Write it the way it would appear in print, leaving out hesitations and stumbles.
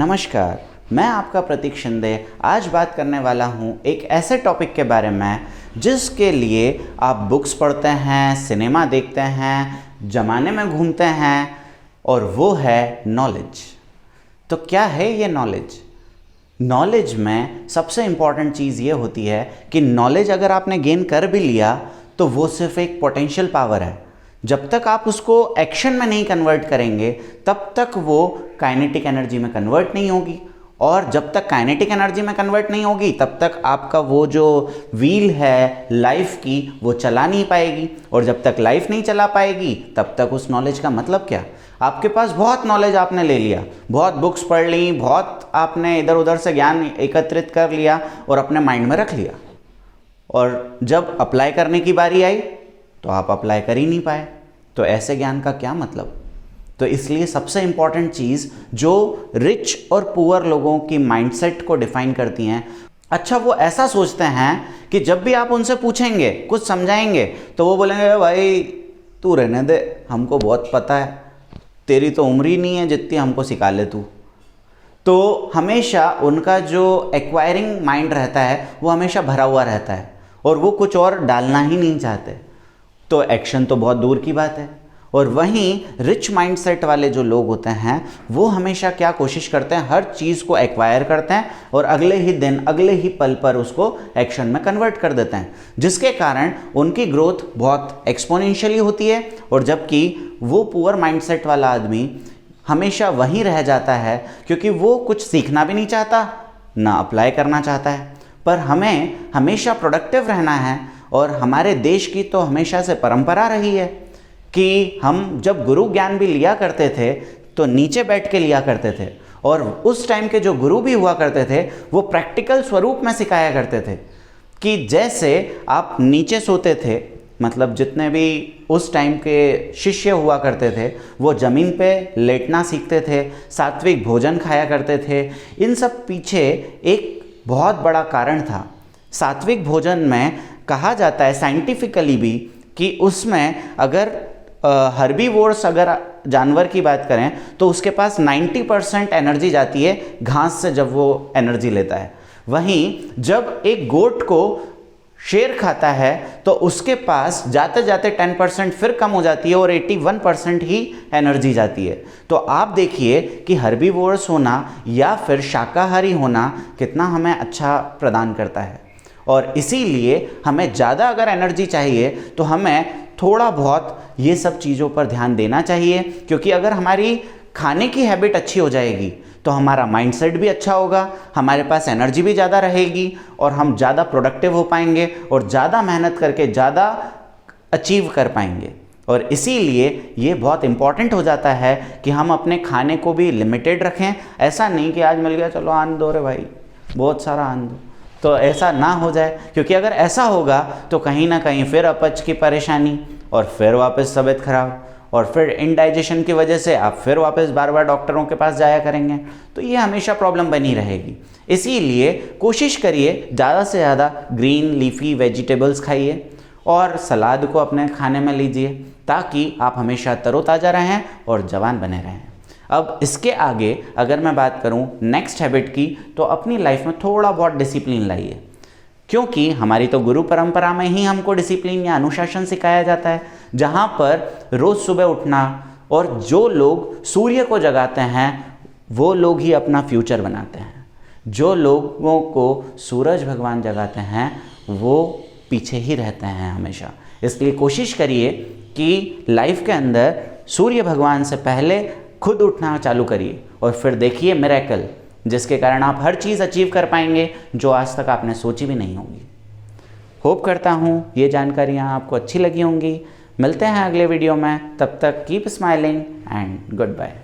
नमस्कार, मैं आपका प्रतीक शिंदे आज बात करने वाला हूँ एक ऐसे टॉपिक के बारे में जिसके लिए आप बुक्स पढ़ते हैं, सिनेमा देखते हैं, ज़माने में घूमते हैं और वो है नॉलेज। तो क्या है ये नॉलेज? नॉलेज में सबसे इम्पॉर्टेंट चीज़ ये होती है कि नॉलेज अगर आपने गेन कर भी लिया तो वो सिर्फ एक पोटेंशियल पावर है। जब तक आप उसको एक्शन में नहीं कन्वर्ट करेंगे तब तक वो काइनेटिक एनर्जी में कन्वर्ट नहीं होगी, और जब तक काइनेटिक एनर्जी में कन्वर्ट नहीं होगी तब तक आपका वो जो व्हील है लाइफ की वो चला नहीं पाएगी, और जब तक लाइफ नहीं चला पाएगी तब तक उस नॉलेज का मतलब क्या? आपके पास बहुत नॉलेज आपने ले लिया, बहुत बुक्स पढ़ ली, बहुत आपने इधर उधर से ज्ञान एकत्रित कर लिया और अपने माइंड में रख लिया, और जब अप्लाई करने की बारी आई तो आप अप्लाई कर ही नहीं पाए। तो ऐसे ज्ञान का क्या मतलब? तो इसलिए सबसे इम्पॉर्टेंट चीज़ जो रिच और पुअर लोगों की माइंडसेट को डिफाइन करती हैं, अच्छा वो ऐसा सोचते हैं कि जब भी आप उनसे पूछेंगे, कुछ समझाएंगे, तो वो बोलेंगे भाई तू रहने दे, हमको बहुत पता है, तेरी तो उम्र ही नहीं है जितनी हमको सिखा ले तू। तो हमेशा उनका जो एक्वायरिंग माइंड रहता है वो हमेशा भरा हुआ रहता है और वो कुछ और डालना ही नहीं चाहते। तो एक्शन तो बहुत दूर की बात है। और वहीं रिच माइंडसेट वाले जो लोग होते हैं वो हमेशा क्या कोशिश करते हैं, हर चीज़ को एक्वायर करते हैं और अगले ही दिन, अगले ही पल पर उसको एक्शन में कन्वर्ट कर देते हैं, जिसके कारण उनकी ग्रोथ बहुत एक्सपोनेंशियली होती है। और जबकि वो पुअर माइंडसेट वाला आदमी हमेशा वहीं रह जाता है क्योंकि वो कुछ सीखना भी नहीं चाहता, ना अप्लाई करना चाहता है। पर हमें हमेशा प्रोडक्टिव रहना है, और हमारे देश की तो हमेशा से परंपरा रही है कि हम जब गुरु ज्ञान भी लिया करते थे तो नीचे बैठ के लिया करते थे, और उस टाइम के जो गुरु भी हुआ करते थे वो प्रैक्टिकल स्वरूप में सिखाया करते थे कि जैसे आप नीचे सोते थे, मतलब जितने भी उस टाइम के शिष्य हुआ करते थे वो ज़मीन पे लेटना सीखते थे, सात्विक भोजन खाया करते थे। इन सब पीछे एक बहुत बड़ा कारण था। सात्विक भोजन में कहा जाता है साइंटिफिकली भी कि उसमें अगर हर्बीवोर्स अगर जानवर की बात करें तो उसके पास 90% एनर्जी जाती है घास से जब वो एनर्जी लेता है। वहीं जब एक गोट को शेर खाता है तो उसके पास जाते जाते 10% फिर कम हो जाती है और 81% ही एनर्जी जाती है। तो आप देखिए कि हर्बीवोर्स होना या फिर शाकाहारी होना कितना हमें अच्छा प्रदान करता है। और इसीलिए हमें ज़्यादा अगर एनर्जी चाहिए तो हमें थोड़ा बहुत ये सब चीज़ों पर ध्यान देना चाहिए, क्योंकि अगर हमारी खाने की हैबिट अच्छी हो जाएगी तो हमारा माइंडसेट भी अच्छा होगा, हमारे पास एनर्जी भी ज़्यादा रहेगी और हम ज़्यादा प्रोडक्टिव हो पाएंगे और ज़्यादा मेहनत करके ज़्यादा अचीव कर पाएंगे। और इसीलिए ये बहुत इम्पॉर्टेंट हो जाता है कि हम अपने खाने को भी लिमिटेड रखें। ऐसा नहीं कि आज मिल गया चलो आन दो रे भाई, बहुत सारा आन दो, तो ऐसा ना हो जाए, क्योंकि अगर ऐसा होगा तो कहीं ना कहीं फिर अपच की परेशानी और फिर वापस तबीयत खराब और फिर इनडाइजेशन की वजह से आप फिर वापस बार बार डॉक्टरों के पास जाया करेंगे। तो ये हमेशा प्रॉब्लम बनी रहेगी। इसीलिए कोशिश करिए ज़्यादा से ज़्यादा ग्रीन लीफी वेजिटेबल्स खाइए और सलाद को अपने खाने में लीजिए ताकि आप हमेशा तरोताज़ा रहें और जवान बने रहें। अब इसके आगे अगर मैं बात करूं नेक्स्ट हैबिट की, तो अपनी लाइफ में थोड़ा बहुत डिसिप्लिन लाइए, क्योंकि हमारी तो गुरु परंपरा में ही हमको डिसिप्लिन या अनुशासन सिखाया जाता है, जहां पर रोज़ सुबह उठना, और जो लोग सूर्य को जगाते हैं वो लोग ही अपना फ्यूचर बनाते हैं। जो लोगों को सूरज भगवान जगाते हैं वो पीछे ही रहते हैं हमेशा। इसलिए कोशिश करिए कि लाइफ के अंदर सूर्य भगवान से पहले खुद उठना चालू करिए और फिर देखिए मिरेकल, जिसके कारण आप हर चीज़ अचीव कर पाएंगे जो आज तक आपने सोची भी नहीं होगी। होप करता हूँ ये जानकारियाँ आपको अच्छी लगी होंगी। मिलते हैं अगले वीडियो में, तब तक keep smiling and good bye.